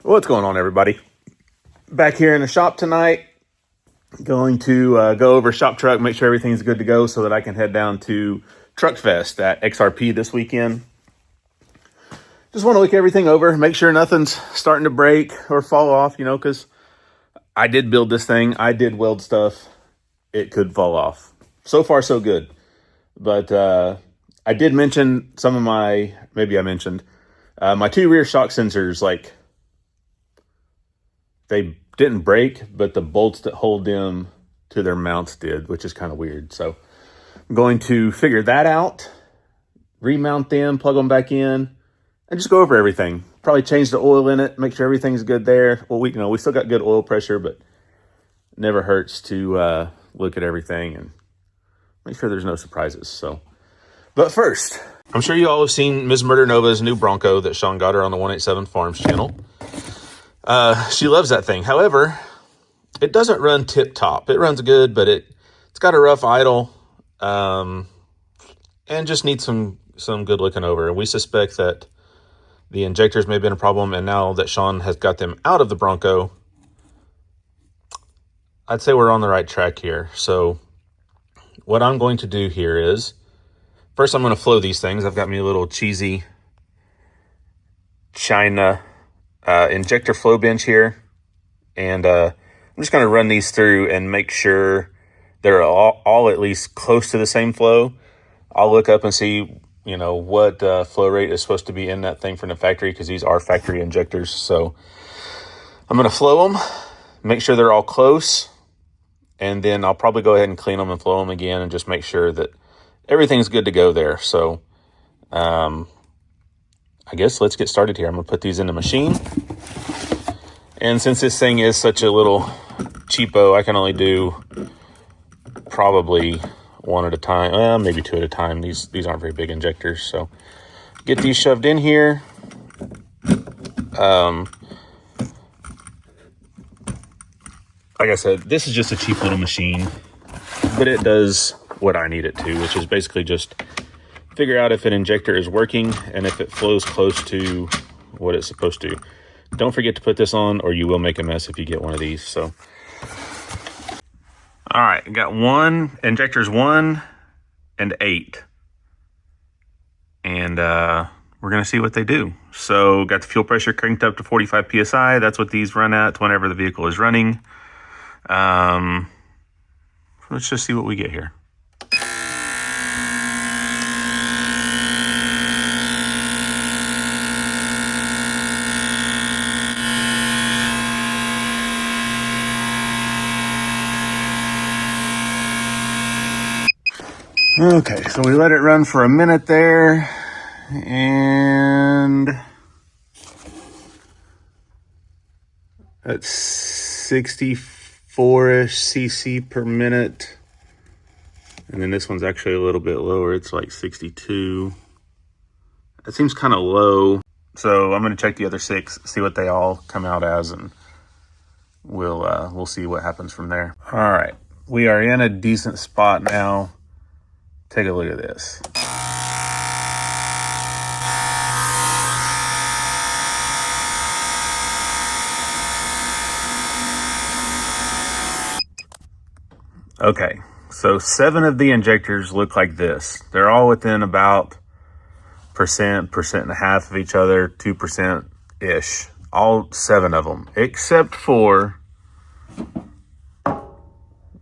What's going on, everybody? Back here in the shop tonight. Going to go over ShopTruck, make sure everything's good to go so that I can head down to Truckfest at XRP this weekend. Just want to look everything over, make sure nothing's starting to break or fall off, because I did build this thing. I did weld stuff. It could fall off. So far, so good. But I did mention some of my, maybe I mentioned, my two rear shock sensors, like, they didn't break, but the bolts that hold them to their mounts did, which is kind of weird. So I'm going to figure that out, remount them, plug them back in, and just go over everything. Probably change the oil in it, make sure everything's good there. Well, we still got good oil pressure, but it never hurts to look at everything and make sure there's no surprises. So, but first, I'm sure you all have seen Ms. Murder Nova's new Bronco that Sean got her on the 187 Farms channel. She loves that thing. However, it doesn't run tip top. It runs good, but it's got a rough idle, and just needs some good looking over. And we suspect that the injectors may have been a problem. And now that Sean has got them out of the Bronco, I'd say we're on the right track here. So what I'm going to do here is, first I'm going to flow these things. I've got me a little cheesy China injector flow bench here, and I'm just going to run these through and make sure they're all at least close to the same flow. I'll look up and see what flow rate is supposed to be in that thing from the factory, because these are factory injectors. So I'm going to flow them, make sure they're all close, and then I'll probably go ahead and clean them and flow them again and just make sure that everything's good to go there. So I guess let's get started here. I'm going to put these in the machine. And since this thing is such a little cheapo, I can only do probably one at a time. Maybe two at a time. These aren't very big injectors. So get these shoved in here. Like I said, this is just a cheap little machine, but it does what I need it to, which is basically just figure out if an injector is working and if it flows close to what it's supposed to. Don't forget to put this on, or you will make a mess if you get one of these. So, all right, got injectors 1 and 8, and we're gonna see what they do. So, got the fuel pressure cranked up to 45 psi. That's what these run at whenever the vehicle is running. Let's just see what we get here. Okay, so we let it run for a minute there, and that's 64-ish cc per minute. And then this one's actually a little bit lower. It's like 62. That seems kind of low. So I'm going to check the other 6, see what they all come out as, and we'll see what happens from there. All right, we are in a decent spot now. Take a look at this. Okay, so 7 of the injectors look like this. They're all within about percent and a half of each other, 2%-ish. All 7 of them, except for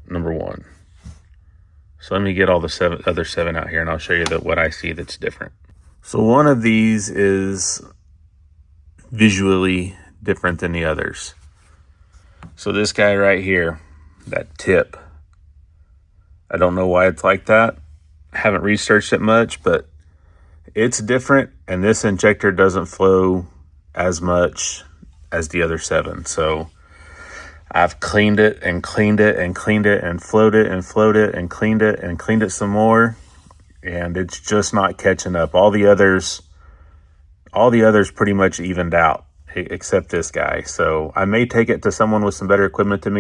number 1. So let me get all the other 7 out here, and I'll show you what I see that's different. So one of these is visually different than the others. So this guy right here, that tip, I don't know why it's like that. I haven't researched it much, but it's different, and this injector doesn't flow as much as the other 7. So I've cleaned it and cleaned it and cleaned it and flowed it and flowed it and cleaned it some more, and it's just not catching up. All the others pretty much evened out, except this guy. So I may take it to someone with some better equipment than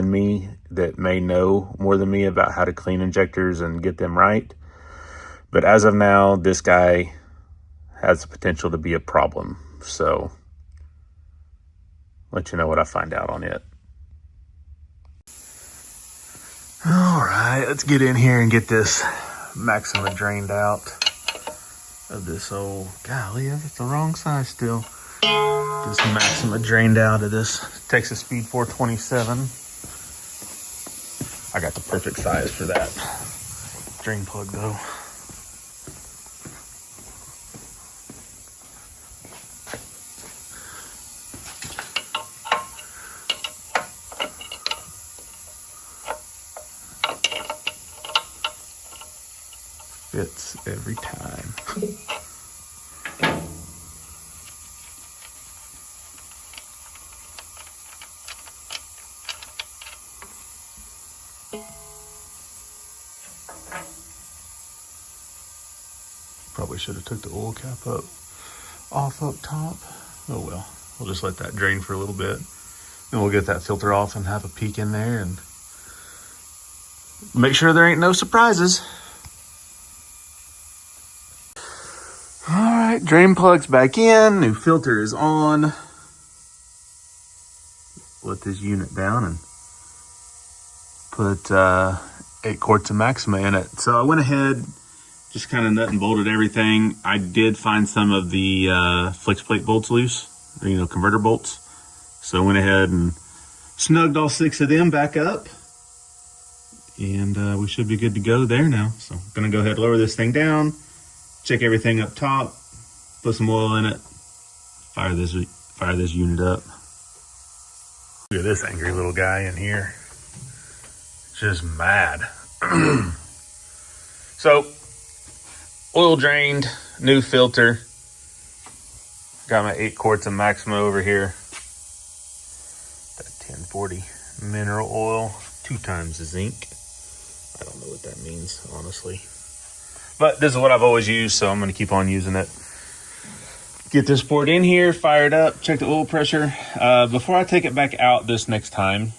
me that may know more than me about how to clean injectors and get them right. But as of now, this guy has the potential to be a problem. So let you know what I find out on it. All right, let's get in here and get this Maxima drained out of this old, golly, it's the wrong size still. This Maxima drained out of this Texas Speed 427. I got the perfect size for that drain plug though. Fits every time. Probably should have took the oil cap off up top. Oh well, we'll just let that drain for a little bit. Then we'll get that filter off and have a peek in there and make sure there ain't no surprises. All right, drain plug's back in, new filter is on. Let this unit down and put 8 quarts of Maxima in it. So I went ahead, just kind of nut and bolted everything. I did find some of the flex plate bolts loose, converter bolts. So I went ahead and snugged all 6 of them back up. And we should be good to go there now. So I'm gonna go ahead and lower this thing down, check everything up top, put some oil in it, fire this unit up. Look at this angry little guy in here. Just mad. So, oil drained, new filter. Got my 8 quarts of Maxima over here. That 1040 mineral oil, 2 times the zinc. I don't know what that means, honestly. But this is what I've always used, so I'm going to keep on using it. Get this poured in here, fire it up, check the oil pressure. Before I take it back out this next time,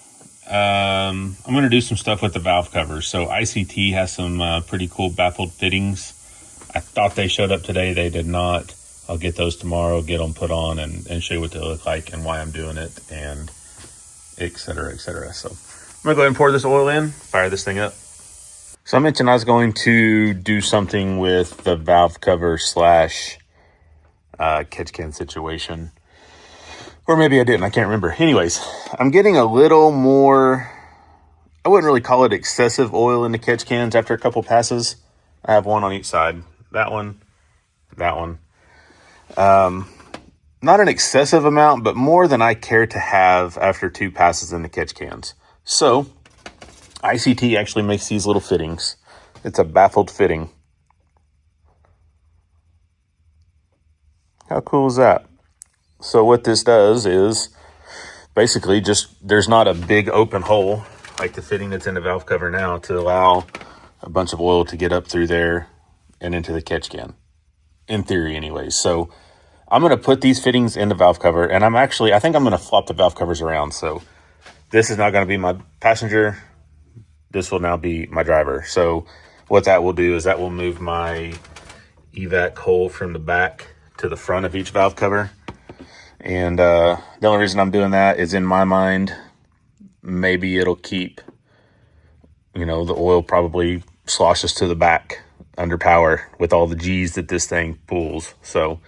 I'm going to do some stuff with the valve covers. So ICT has some pretty cool Baffled fittings. I thought they showed up today. They did not. I'll get those tomorrow, get them put on and show you what they look like and why I'm doing it and et cetera, et cetera. So I'm going to go ahead and pour this oil in, fire this thing up. So I mentioned I was going to do something with the valve cover slash catch can situation. Or maybe I didn't, I can't remember. Anyways, I'm getting a little more, I wouldn't really call it excessive oil in the catch cans after a couple passes. I have one on each side. That one. Not an excessive amount, but more than I care to have after 2 passes in the catch cans. So, ICT actually makes these little fittings. It's a Baffled fitting. How cool is that? So what this does is basically just, there's not a big open hole like the fitting that's in the valve cover now to allow a bunch of oil to get up through there and into the catch can. In theory anyways. So I'm going to put these fittings in the valve cover, and I think I'm going to flop the valve covers around. So this is not going to be my passenger. This will now be my driver. So what that will do is that will move my evac hole from the back to the front of each valve cover. And the only reason I'm doing that is, in my mind, maybe it'll keep, the oil probably sloshes to the back under power with all the G's that this thing pulls. So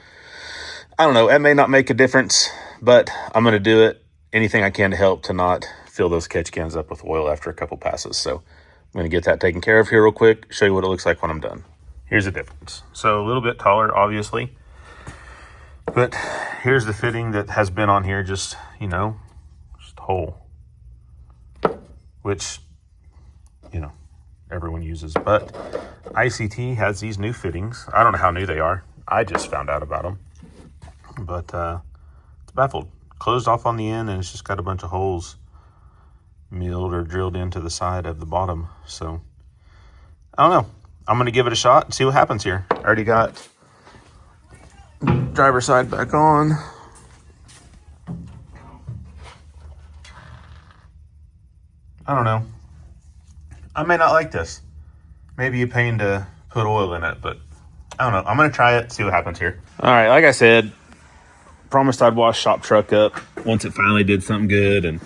I don't know, it may not make a difference, but I'm going to do it. Anything I can to help to not fill those catch cans up with oil after a couple passes. So I'm going to get that taken care of here real quick, show you what it looks like when I'm done. Here's the difference. So a little bit taller, obviously. But here's the fitting that has been on here, just whole. Which, everyone uses. But ICT has these new fittings. I don't know how new they are. I just found out about them. But it's Baffled. Closed off on the end, and it's just got a bunch of holes milled or drilled into the side of the bottom. So, I don't know. I'm going to give it a shot and see what happens here. I already got driver side back on. I don't know. I may not like this. Maybe a pain to put oil in it, but I don't know. I'm going to try it, see what happens here. All right, like I said, promised I'd wash ShopTruck up once it finally did something good, and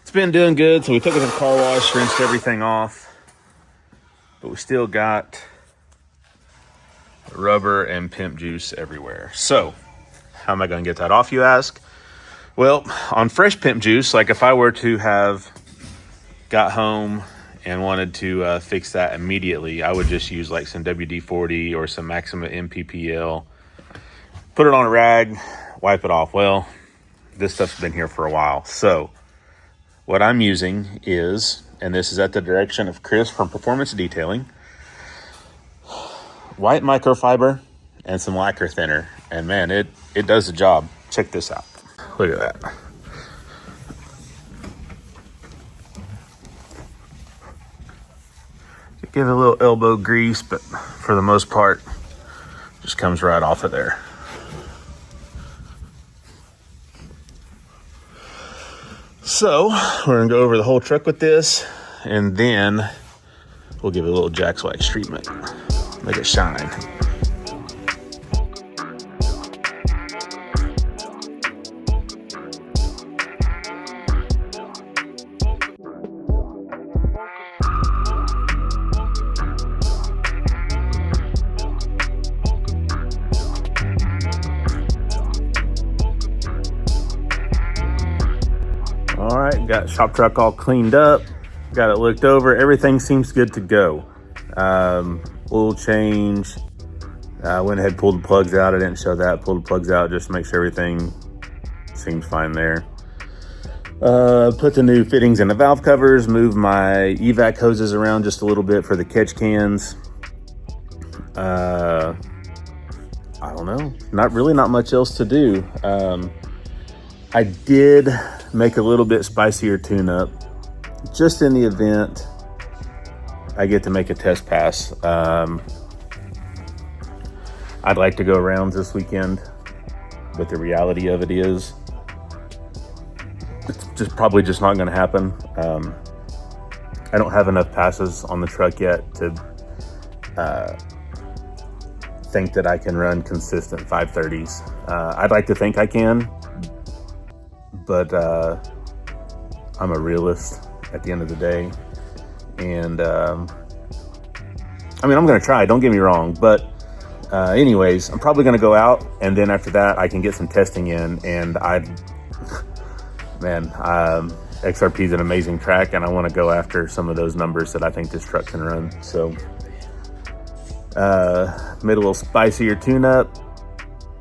it's been doing good. So we took it to the car wash, rinsed everything off, but we still got rubber and pimp juice everywhere. So how am I going to get that off, you ask? Well, on fresh pimp juice, like if I were to have got home and wanted to fix that immediately, I would just use like some WD-40 or some Maxima MPPL, put it on a rag, wipe it off. Well, this stuff's been here for a while. So what I'm using is, and this is at the direction of Chris from Performance Detailing, white microfiber and some lacquer thinner. And man, it does the job. Check this out. Look at that. Give it a little elbow grease, but for the most part, just comes right off of there. So we're gonna go over the whole truck with this, and then we'll give it a little Jack's Wax treatment, make it shine. All right, got ShopTruck all cleaned up, got it looked over. Everything seems good to go. Oil change. I went ahead, pulled the plugs out. I didn't show that. Pulled the plugs out just to make sure everything seems fine there. Put the new fittings in the valve covers. Moved my evac hoses around just a little bit for the catch cans. I don't know. Not much else to do. I did make a little bit spicier tune-up just in the event I get to make a test pass. I'd like to go rounds this weekend, but the reality of it is it's probably just not going to happen. I don't have enough passes on the truck yet to think that I can run consistent 530s. I'd like to think I can, but I'm a realist at the end of the day. And I'm going to try, don't get me wrong, but anyways, I'm probably going to go out, and then after that I can get some testing in, and XRP is an amazing track, and I want to go after some of those numbers that I think this truck can run. So made a little spicier tune-up,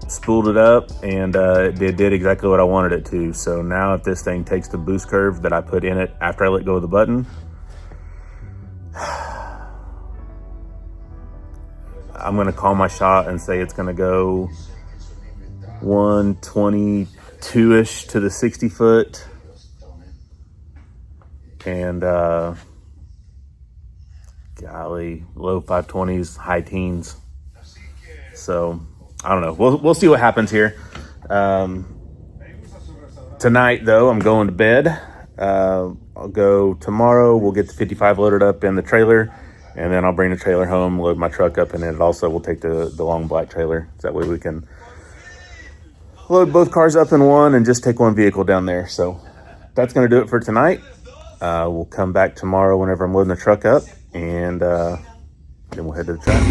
spooled it up, and it did exactly what I wanted it to. So now if this thing takes the boost curve that I put in it after I let go of the button, I'm going to call my shot and say it's going to go 122-ish to the 60 foot. And golly, low 520s, high teens. So I don't know. We'll see what happens here. Tonight, though, I'm going to bed. I'll go tomorrow. We'll get the 55 loaded up in the trailer, and then I'll bring the trailer home, load my truck up, and then it also will take the long black trailer. So that way we can load both cars up in one and just take one vehicle down there. So that's going to do it for tonight. We'll come back tomorrow whenever I'm loading the truck up, and then we'll head to the track.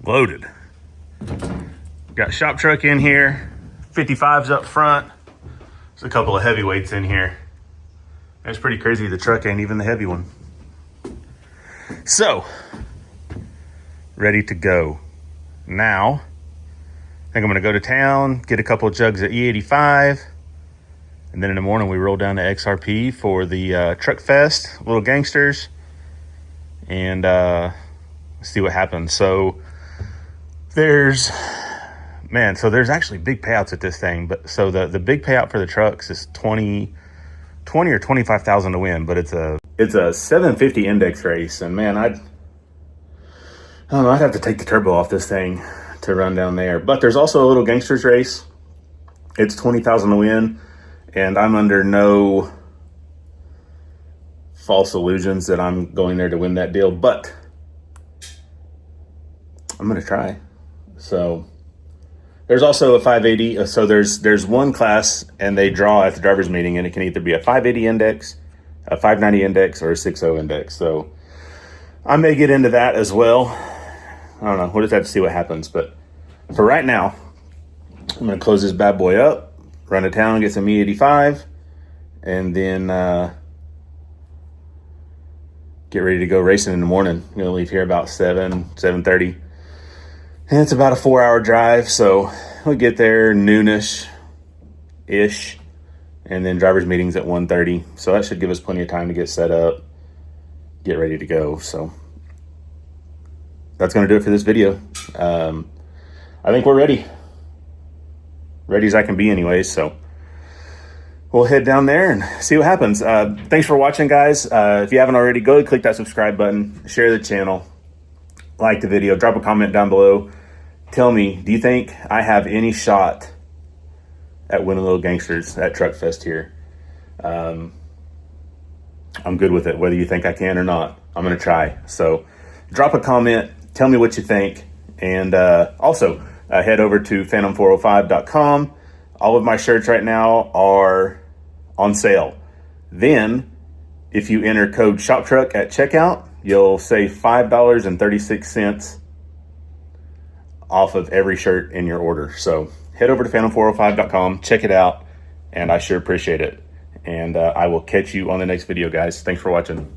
Loaded. Got ShopTruck in here, 55s up front. There's a couple of heavyweights in here. That's pretty crazy. The truck ain't even the heavy one. So, ready to go. Now, I think I'm gonna go to town, get a couple of jugs of E85, and then in the morning we roll down to XRP for the Truckfest, little gangsters, and see what happens. So there's actually big payouts at this thing, but so the big payout for the trucks is 20 or 25,000 to win, but it's a 750 index race, and man, I don't know, I'd have to take the turbo off this thing to run down there. But there's also a little gangsters race. It's 20,000 to win, and I'm under no false illusions that I'm going there to win that deal, but I'm gonna try. So there's also a 580. So there's one class, and they draw at the driver's meeting, and it can either be a 580 index, a 590 index, or a 60 index. So I may get into that as well. I don't know. We'll just have to see what happens. But for right now, I'm going to close this bad boy up, run to town, get some E85, and then get ready to go racing in the morning. I'm going to leave here about 7:30. And it's about a 4-hour drive, so we'll get there noonish-ish, and then driver's meeting's at 1:30. So that should give us plenty of time to get set up, get ready to go. So that's going to do it for this video. I think we're ready. Ready as I can be anyways, so we'll head down there and see what happens. Thanks for watching, guys. If you haven't already, go click that subscribe button, share the channel, like the video, drop a comment down below. Tell me, do you think I have any shot at winning Little Gangsters at Truckfest here? I'm good with it, whether you think I can or not. I'm going to try. So drop a comment, tell me what you think, and also head over to phantom405.com. All of my shirts right now are on sale. Then, if you enter code ShopTruck at checkout, you'll save $5.36 off of every shirt in your order. So head over to phantom405.com, check it out, and I sure appreciate it. And I will catch you on the next video, guys. Thanks for watching.